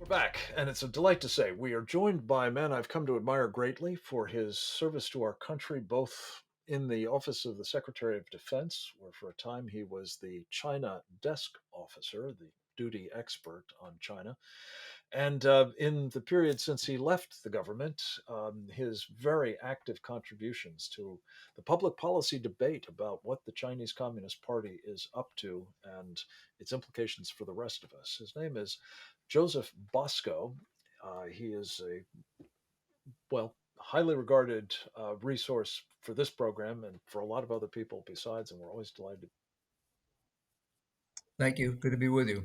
We're back, and it's a delight to say we are joined by a man I've come to admire greatly for his service to our country, both in the office of the Secretary of Defense, where for a time he was the China desk officer, the duty expert on China, and in the period since he left the government, his very active contributions to the public policy debate about what the Chinese Communist Party is up to and its implications for the rest of us. His name is Joseph Bosco. He is a, well, highly regarded resource for this program and for a lot of other people besides, and we're always delighted. Thank you. Good to be with you.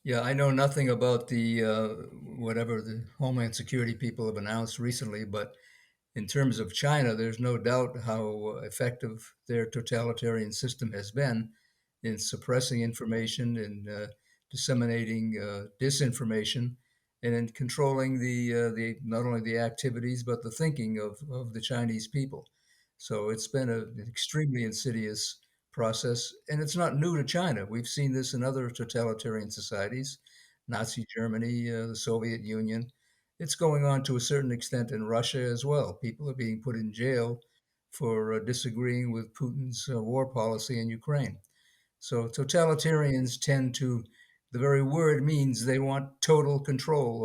Yeah, I know nothing about the whatever the Homeland Security people have announced recently, but in terms of China, there's no doubt how effective their totalitarian system has been in suppressing information and disseminating disinformation, and in controlling the not only the activities but the thinking of the Chinese people. So it's been an extremely insidious process, and it's not new to China. We've seen this in other totalitarian societies, Nazi Germany, the Soviet Union. It's going on to a certain extent in Russia as well. People are being put in jail for disagreeing with Putin's war policy in Ukraine. So totalitarians tend to, the very word means they want total control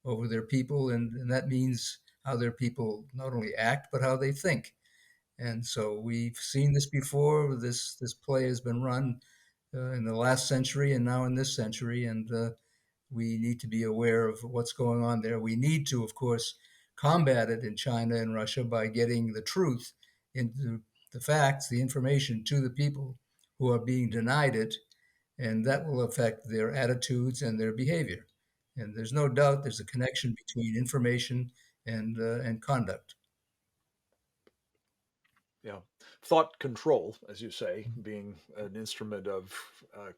over their people, and that means how their people not only act but how they think. And so we've seen this before. This play has been run in the last century and now in this century, and we need to be aware of what's going on there. We need to, of course, combat it in China and Russia by getting the truth into the facts, the information to the people who are being denied it, and that will affect their attitudes and their behavior. And there's no doubt there's a connection between information and conduct. Yeah, thought control, as you say, being an instrument of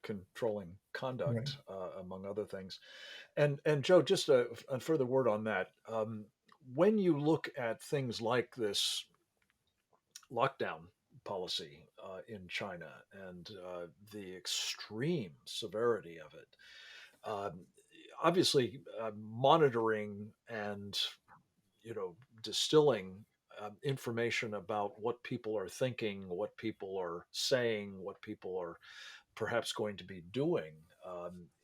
controlling Right. conduct, among other things. And Joe, just a further word on that. When you look at things like this lockdown policy in China and the extreme severity of it, um, obviously monitoring and distilling information about what people are thinking, what people are saying, what people are perhaps going to be doing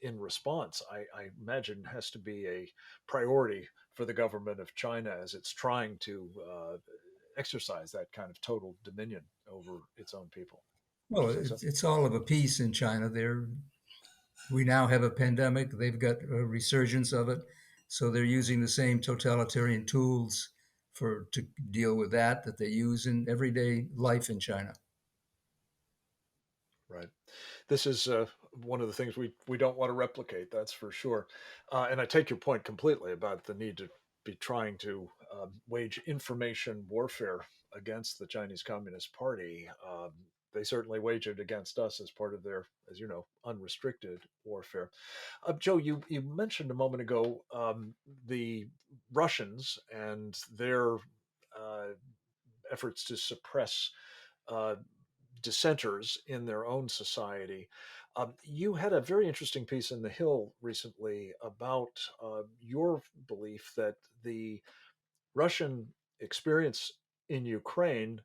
in response, I imagine has to be a priority for the government of China as it's trying to exercise that kind of total dominion over its own people. Would you Well, say so? it's all of a piece in China. We now have a pandemic. They've got a resurgence of it, so they're using the same totalitarian tools for to deal with that they use in everyday life in China. Right. This is one of the things we don't want to replicate. That's for sure. And I take your point completely about the need to be trying to wage information warfare against the Chinese Communist Party. They certainly wage it against us as part of their, as you know, unrestricted warfare. Joe, you mentioned a moment ago the Russians and their efforts to suppress uh, dissenters in their own society. You had a very interesting piece in The Hill recently about your belief that the Russian experience in Ukraine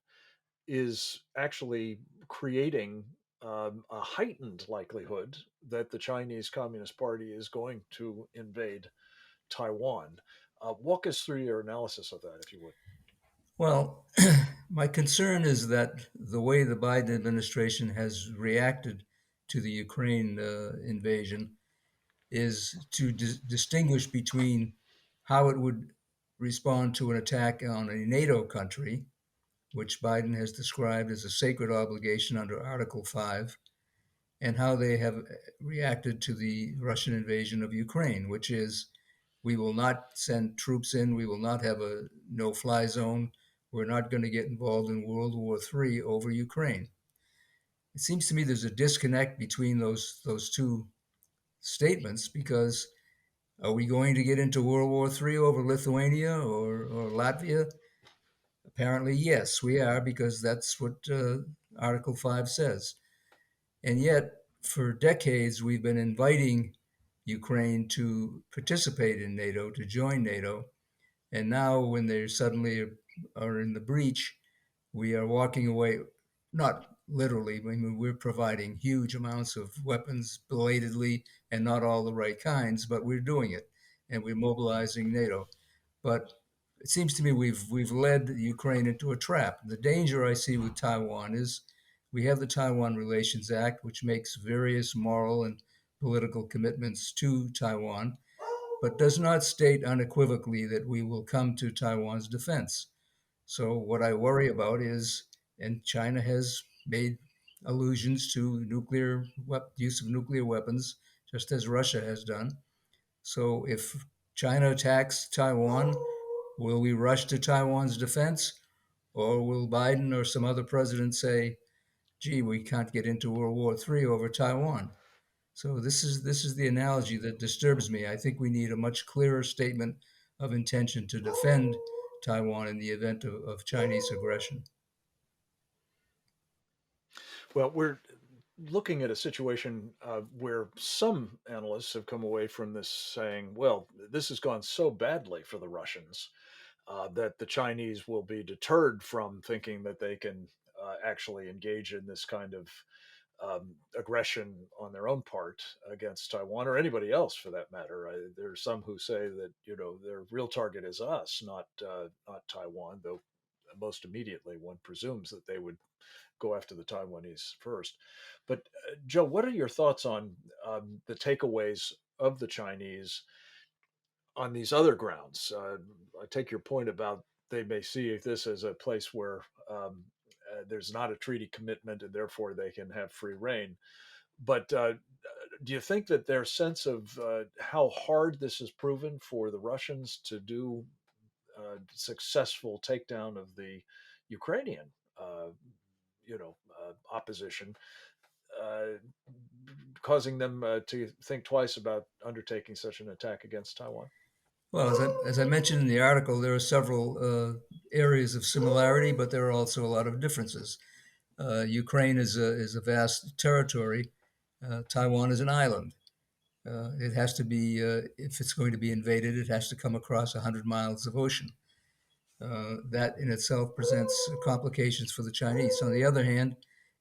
is actually creating a heightened likelihood that the Chinese Communist Party is going to invade Taiwan. Walk us through your analysis of that, if you would. Well, my concern is that the way the Biden administration has reacted to the Ukraine invasion is to distinguish between how it would respond to an attack on a NATO country, which Biden has described as a sacred obligation under Article 5, and how they have reacted to the Russian invasion of Ukraine, which is we will not send troops in, we will not have a no fly zone, we're not going to get involved in World War III over Ukraine. It seems to me there's a disconnect between those two statements because are we going to get into World War III over Lithuania or Latvia? Apparently, yes, we are because that's what Article 5 says. And yet, for decades, we've been inviting Ukraine to participate in NATO, to join NATO. And now, when they suddenly are in the breach, we are walking away, not literally, I mean, we're providing huge amounts of weapons belatedly and not all the right kinds, but we're doing it and we're mobilizing NATO. But it seems to me we've led Ukraine into a trap. The danger I see with Taiwan is we have the Taiwan Relations Act, which makes various moral and political commitments to Taiwan, but does not state unequivocally that we will come to Taiwan's defense. So what I worry about is, and China has made allusions to use of nuclear weapons, just as Russia has done. So if China attacks Taiwan, will we rush to Taiwan's defense, or will Biden or some other president say, "Gee, we can't get into World War III over Taiwan"? So this is the analogy that disturbs me. I think we need a much clearer statement of intention to defend Taiwan in the event of Chinese aggression. Well, we're looking at a situation where some analysts have come away from this saying, well, this has gone so badly for the Russians that the Chinese will be deterred from thinking that they can actually engage in this kind of aggression on their own part against Taiwan or anybody else for that matter. There are some who say that their real target is us, not Taiwan, though most immediately one presumes that they would go after the Taiwanese first. But Joe, what are your thoughts on the takeaways of the Chinese on these other grounds? I take your point about they may see this as a place where there's not a treaty commitment and therefore they can have free reign. But do you think that their sense of how hard this has proven for the Russians to do successful takedown of the Ukrainian, opposition, uh, causing them to think twice about undertaking such an attack against Taiwan? Well, as I mentioned in the article, there are several areas of similarity, but there are also a lot of differences. Ukraine is a vast territory. Taiwan is an island. It has to be, if it's going to be invaded, it has to come across 100 miles of ocean. That in itself presents complications for the Chinese. On the other hand,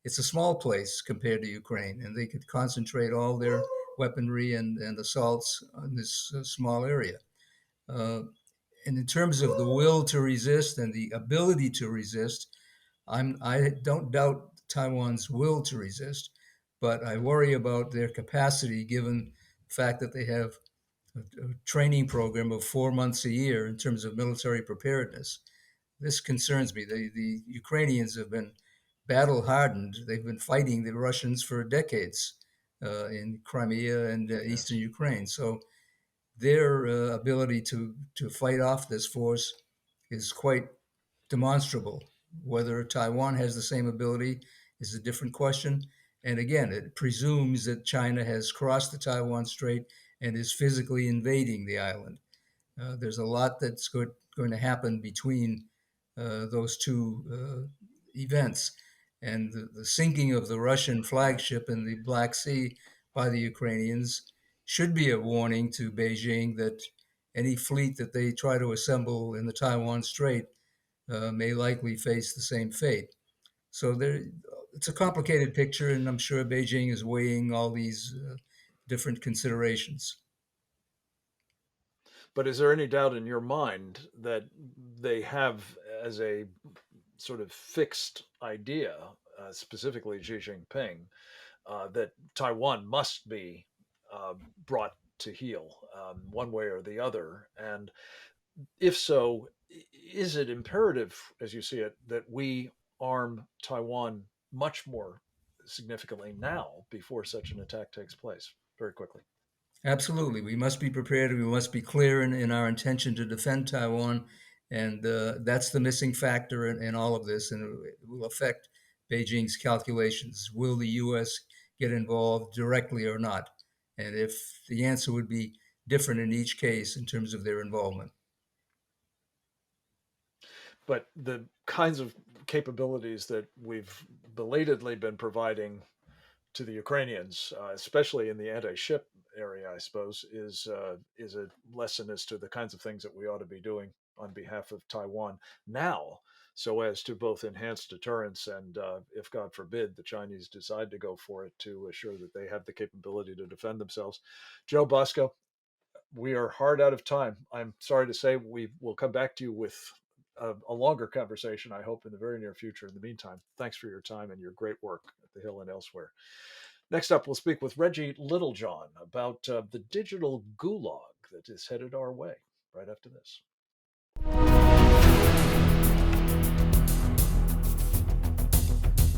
it's a small place compared to Ukraine, and they could concentrate all their weaponry and assaults on this small area. Uh, and in terms of the will to resist and the ability to resist, I don't doubt Taiwan's will to resist, but I worry about their capacity given the fact that they have a training program of 4 months a year in terms of military preparedness. This concerns me. The Ukrainians have been battle hardened. They've been fighting the Russians for decades in Crimea and Yeah. eastern Ukraine. So their ability to fight off this force is quite demonstrable. Whether Taiwan has the same ability is a different question. And again, it presumes that China has crossed the Taiwan Strait and is physically invading the island. There's a lot that's going to happen between those two events. And the sinking of the Russian Right. flagship in the Black Sea by the Ukrainians should be a warning to Beijing that any fleet that they try to assemble in the Taiwan Strait may likely face the same fate. So there, it's a complicated picture, and I'm sure Beijing is weighing all these different considerations. But is there any doubt in your mind that they have as a sort of fixed idea, specifically Xi Jinping, that Taiwan must be brought to heel one way or the other? And if so, is it imperative, as you see it, that we arm Taiwan much more significantly now before such an attack takes place? Very quickly. Absolutely. We must be prepared. We must be clear in our intention to defend Taiwan. And that's the missing factor in all of this. And it will affect Beijing's calculations. Will the U.S. get involved directly or not? And if the answer would be different in each case in terms of their involvement. But the kinds of capabilities that we've belatedly been providing to the Ukrainians, especially in the anti-ship area, I suppose, is a lesson as to the kinds of things that we ought to be doing on behalf of Taiwan now, so as to both enhance deterrence and, if God forbid, the Chinese decide to go for it, to assure that they have the capability to defend themselves. Joe Bosco, we are hard out of time. I'm sorry to say we will come back to you with a longer conversation, I hope, in the very near future. In the meantime, thanks for your time and your great work at the Hill and elsewhere. Next up, we'll speak with Reggie Littlejohn about the digital gulag that is headed our way right after this.